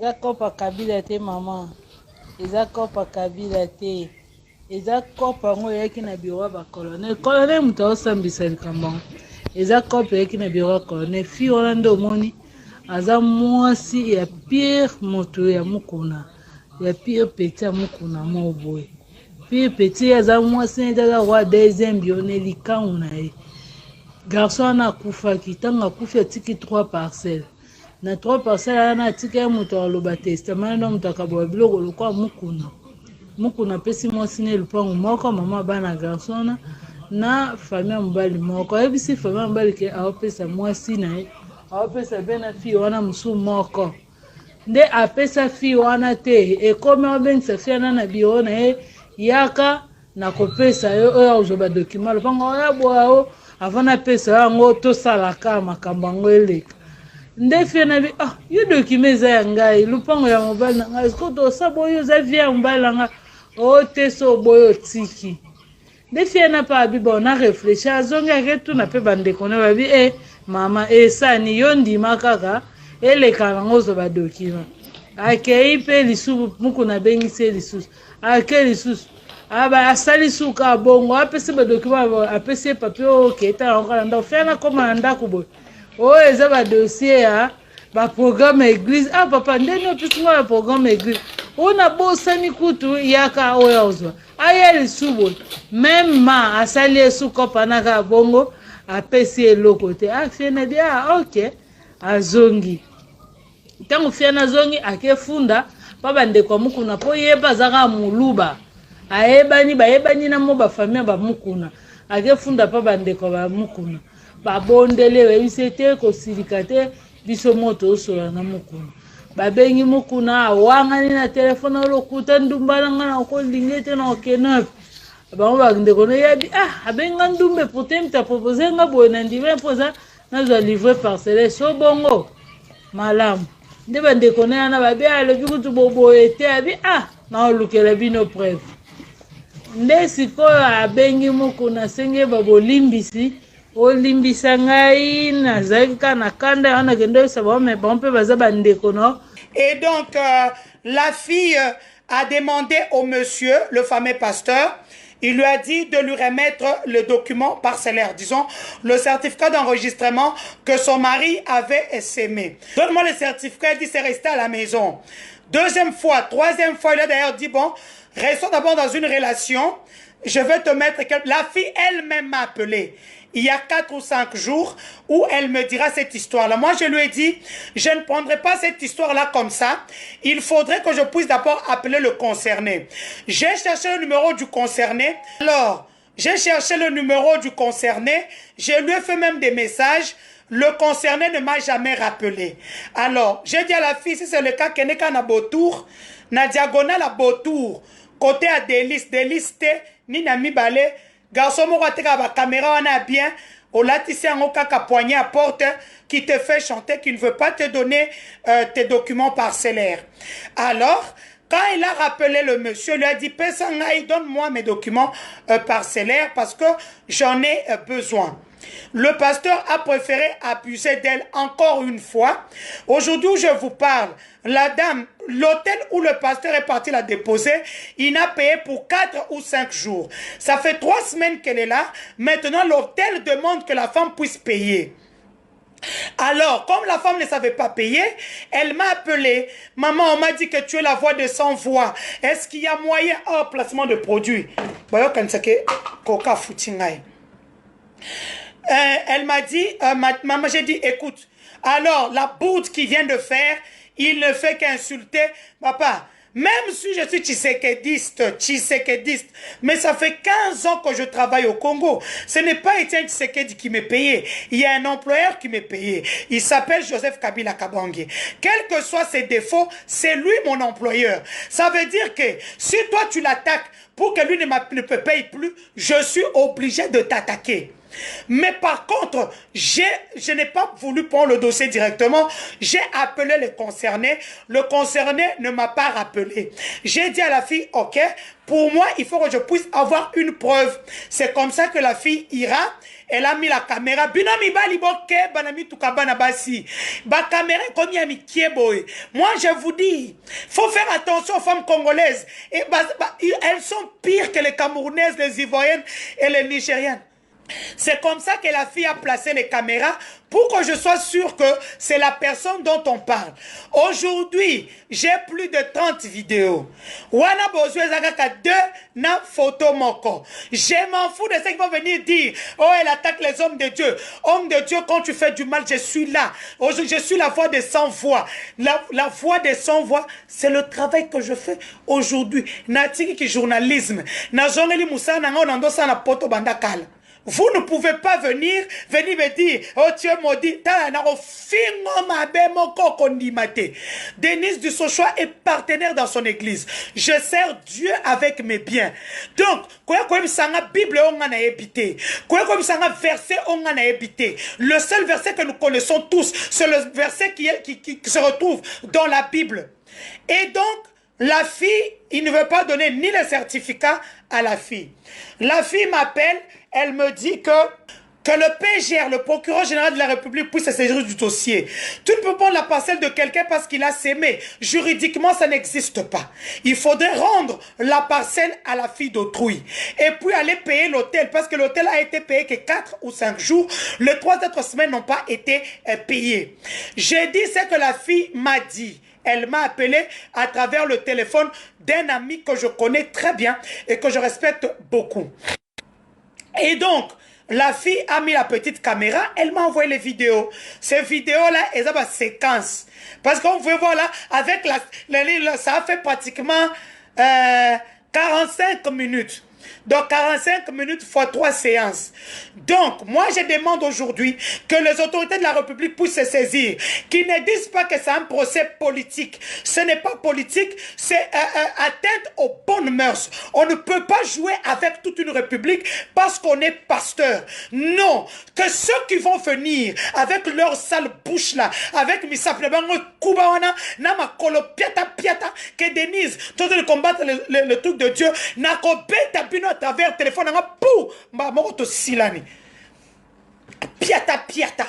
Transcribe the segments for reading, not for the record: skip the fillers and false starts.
eza kopa kabila te mama, eza kopa kabila te, eza kopa yango eyaki na biro ya bacolonel. Colonel moto aosambisa likambo yango, eza kopa eyaki na biro ya colonel. Fi wana nde omoni aza mwasi ya pire moto ya mokuna, ya pire peti ya mokuna mo boye. Pire peti aza mwasi neti aza roi deuxième bione likangu na ye. Garçon wana akufaki, ntango akufi atiki 3 parcelles. Na 3 parcelles wana atiki ya moto aloba testament na moto akaboya biloko lokwa mokuna. Mokuna apesi mwasi ne lupango moko, mama bana garçon na famille ya mobali moko. Ayebisi famille ya mobali ke aopesa mwasi na ye, aopesa mpe na fille wana mosusu moko. Nde apesa fille wana te, ekomi abengisa fille wana na biro na ye, yaka na kopesa yo oyo ozwa badocument lopango oya boya o avant apesa yango tosalaka makambo yango eleka. Nde fille na bi yo document eza ya ngai, lupango ya mobali na ngai, esko tosa boyo eza vie ya mobali na ngai o te so boyo tiki. Nde fille na pa abi bon na réfléchir azongi aketuna mpe bandeko na babi mama esani yo ndima kaka eleka nango ozwa badocument. Akei mpe lisusu mokuna abengisi lisusu ake lisusu asali suka bongo apesi badocument apesi papier oketa yango kala ndako fia na koma na ndako boye oyo eza badossier ya baprogramme église. Papa ndeni opesi ngo ya programme église oyo nabosani kutu yaka oyo ozwa aya lisusu boye meme ma asali esuka panaka bongo apesi eloko te fie na bi ok azongi. Ntango fie na zongi akefunda pa bandeko ya mokuna mpo yeba azaka moluba ayebani bayebani na mo bafamille ba mokuna akefunda pa bandeko ba mokuna babondele bayebisi te kosilika te biso moto osola na mokuna. Babengi mokuna awangani na telefone olokuta ndumba na nga na kolingi te na okenope bango bandeko na yebi abenga ndumbe pourtant mta propose nga boye na ndime mpoza nazwa livre parcelle so bongo malamu. Nde bandeko na yana babi alobi kutu boboye te abi na olukela bino preuve. Nde sikoyo abengi mokuna asenge babolimbisi olimbisa ngai nazalaki kaka na kanda wana kende oyesa bango me bango mpe baza bandeko no. Et donc la fille a demandé au monsieur, le fameux pasteur, il lui a dit de lui remettre le document parcellaire, disons le certificat d'enregistrement que son mari avait essaimé. Donne-moi le certificat, il dit c'est resté à la maison. Deuxième fois, troisième fois, il a d'ailleurs dit bon, restons d'abord dans une relation, je vais te mettre... La fille elle-même m'a appelé il y a 4 ou 5 jours où elle me dira cette histoire-là. Moi, je lui ai dit, je ne prendrai pas cette histoire-là comme ça. Il faudrait que je puisse d'abord appeler le concerné. J'ai cherché le numéro du concerné. Alors, j'ai cherché le numéro du concerné. Je lui ai fait même des messages. Le concerné ne m'a jamais rappelé. Alors, j'ai dit à la fille, si c'est le cas, qu'elle n'est qu'à Nabotour, na diagonale à Botour, côté à Délice, ni Nami Balé, garçon moko ateka ba caméra wana bien olatisi yango kaka poignet à porte qui te fait chanter qu'il ne veut pas te donner tes documents parcellaires. Alors quand il a rappelé le monsieur, il lui a dit Pessangaï, donne-moi mes documents parcellaires parce que j'en ai besoin. Le pasteur a préféré abuser d'elle encore une fois. Aujourd'hui où je vous parle, la dame, l'hôtel où le pasteur est parti la déposer, il n'a payé pour 4 ou 5 jours. Ça fait 3 semaines qu'elle est là. Maintenant, l'hôtel demande que la femme puisse payer. Alors, comme la femme ne savait pas payer, elle m'a appelé. Maman, on m'a dit que tu es la voix de sans voix. Est-ce qu'il y a moyen hors placement de produits? Elle m'a dit, maman, j'ai dit, écoute, alors la bourde qu'il vient de faire, il ne fait qu'insulter. Papa, même si je suis tshisekediste, mais ça fait 15 ans que je travaille au Congo. Ce n'est pas Etienne Tshisekedi qui m'est payé. Il y a un employeur qui m'est payé. Il s'appelle Joseph Kabila Kabange. Quels que soient ses défauts, c'est lui mon employeur. Ça veut dire que si toi tu l'attaques pour que lui ne me paye plus, je suis obligé de t'attaquer. Mais par contre, je n'ai pas voulu prendre le dossier directement. J'ai appelé le concerné. Le concerné ne m'a pas rappelé. J'ai dit à la fille, ok, Pour moi, il faut que je puisse avoir une preuve. C'est comme ça que la fille ira. Elle a mis la caméra. Binami bali boke banami tukabana basi. Ba caméra comme yami kieboy. Moi, je vous dis, faut faire attention aux femmes congolaises. Et elles sont pires que les Camerounaises, les Ivoiriennes et les Nigériennes. C'est comme ça que la fille a placé les caméras pour que je sois sûr que c'est la personne dont on parle. Aujourd'hui, j'ai plus de 30 vidéos. Wana besoin zaka deux na photo moko. Je m'en fous de ce qu'ils vont venir dire. Oh, elle attaque les hommes de Dieu. Homme de Dieu, quand tu fais du mal, je suis là. Je suis la voix des sans voix. La voix des sans voix, c'est le travail que je fais aujourd'hui. Natiki qui journalisme. Na zongeli musa na ngona sa na poto bandakala. Vous ne pouvez pas venir me dire, oh tu es maudit. Denise Dussochoa est partenaire dans son église. Je sers Dieu avec mes biens. Donc, Bible verset le seul verset que nous connaissons tous, c'est le verset qui se retrouve dans la Bible. Et donc, la fille, il ne veut pas donner ni le certificat à la fille. La fille m'appelle, elle me dit que le PGR, le procureur général de la République, puisse se saisir du dossier. Tu ne peux pas prendre la parcelle de quelqu'un parce qu'il a sémé. Juridiquement, ça n'existe pas. Il faudrait rendre la parcelle à la fille d'autrui. Et puis aller payer l'hôtel, parce que l'hôtel a été payé que 4 ou 5 jours. Les 3 autres semaines n'ont pas été payées. J'ai dit ce que la fille m'a dit. Elle m'a appelé à travers le téléphone d'un ami que je connais très bien et que je respecte beaucoup. Et donc, la fille a mis la petite caméra, elle m'a envoyé les vidéos. Ces vidéos-là, elles ont ma séquence. Parce qu'on pouvait voir là, avec ça a fait pratiquement 45 minutes. Donc 45 minutes fois 3 séances. Donc moi je demande aujourd'hui que les autorités de la République puissent se saisir, qu'ils ne disent pas que c'est un procès politique. Ce n'est pas politique, c'est atteinte aux bonnes mœurs. On ne peut pas jouer avec toute une république parce qu'on est pasteur. Non, que ceux qui vont venir avec leur sale bouche là, avec que Denise, tout de combattre le truc de Dieu, n'a à travers le téléphone, piata.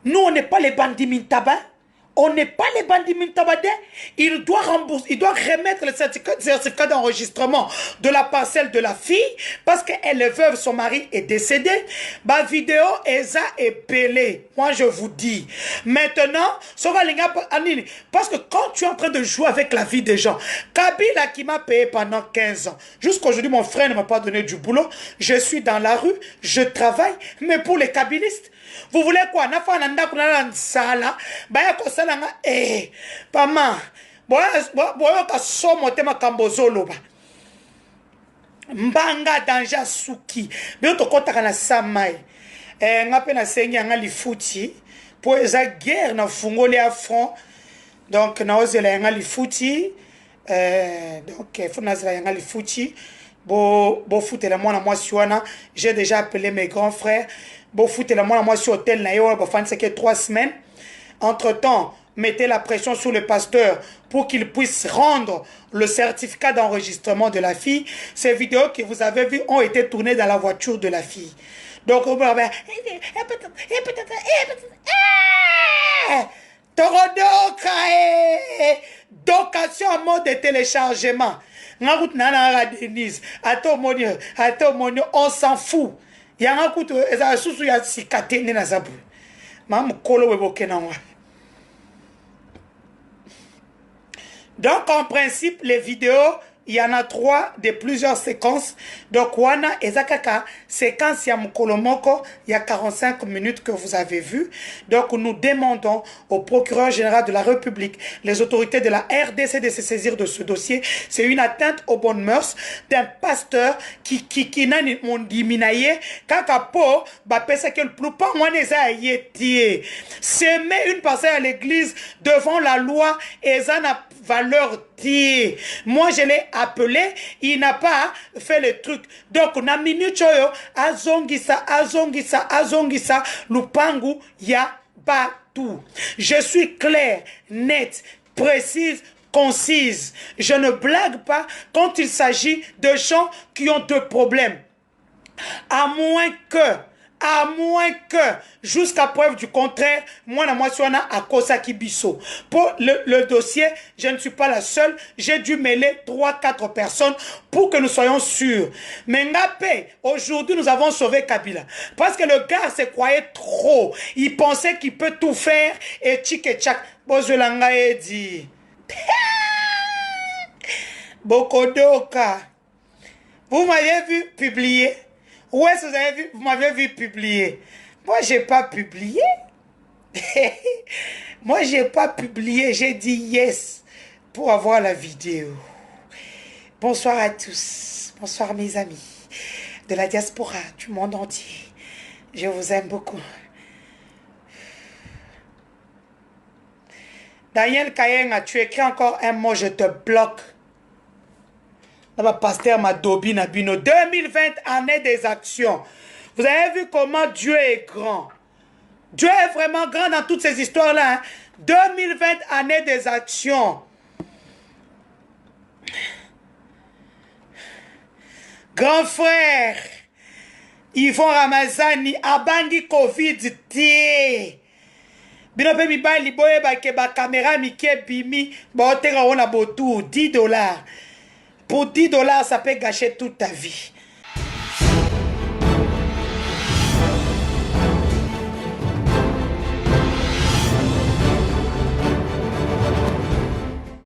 Nous, on n'est pas les bandits mintaba. On n'est pas les bandits mintabadés. Il doit rembourser, il doit remettre le certificat d'enregistrement de la parcelle de la fille parce qu'elle est veuve, son mari est décédé. Ma vidéo est épelée. Moi, je vous dis. Maintenant, parce que quand tu es en train de jouer avec la vie des gens, Kabila qui m'a payé pendant 15 ans, jusqu'aujourd'hui, mon frère ne m'a pas donné du boulot. Je suis dans la rue, je travaille, mais pour les kabilistes, vous voulez quoi? Pama, mbanga danja suki. Bioto kota kana samai. Ngape na sengi anga lifuti. Po eza guerre na fungoli à front. Donc na ozela anga lifuti. Donc funa zela anga lifuti. Bo foute la mwana mwasi wana. J'ai déjà appelé mes grands frères. Bo foute la mwana mwasi hôtel na yo. Bo fan c'est que 3 semaines. Entre temps, mettez la pression sur le pasteur pour qu'il puisse rendre le certificat d'enregistrement de la fille. Ces vidéos que vous avez vues ont été tournées dans la voiture de la fille. Donc, on va docation en mode de téléchargement. On s'en fout. Il y a un coup de donc, en principe, les vidéos, il y en a 3 de plusieurs séquences. Donc, wana ezakaka, séquence ya Mukolomoko, il y a 45 minutes que vous avez vu. Donc, nous demandons au procureur général de la République, les autorités de la RDC de se saisir de ce dossier. C'est une atteinte aux bonnes mœurs d'un pasteur qui n'a mon diminaye, kakapo, bapesa quel plus pas, moi, yétié. S'aimer une parcelle à l'église devant la loi, et ça n'a valeur tié. Moi, je l'ai appelé, il n'a pas fait le truc. Donc, na minute choyo, azongisa, lupangu, ya tout. Je suis clair, net, précise, concise. Je ne blague pas quand il s'agit de gens qui ont deux problèmes. À moins que, jusqu'à preuve du contraire, moi, je suis à Kosaki Bisso. Pour le dossier, je ne suis pas la seule. J'ai dû mêler 3-4 personnes pour que nous soyons sûrs. Mais Ngapé, aujourd'hui, nous avons sauvé Kabila. Parce que le gars se croyait trop. Il pensait qu'il peut tout faire et tchik et tchak. Bozolanga dit. Bokodoka. Vous m'avez vu publier. Où est-ce que vous avez vu? Vous m'avez vu publier. Moi, je n'ai pas publié. Moi, je n'ai pas publié. J'ai dit yes pour avoir la vidéo. Bonsoir à tous. Bonsoir mes amis de la diaspora, du monde entier. Je vous aime beaucoup. Daniel Kayenga, tu écris encore un mot, je te bloque. Pasteur Madobi Nabino, 2020, année des actions. Vous avez vu comment Dieu est grand. Dieu est vraiment grand dans toutes ces histoires-là. Hein? 2020, année des actions. Grand frère, Yvon Ramazani, Abangi Covid, tie. Binope mibali boye ba ke ba caméra mike bimi, ba otera ona botou, $10. Pour $10, ça peut gâcher toute ta vie.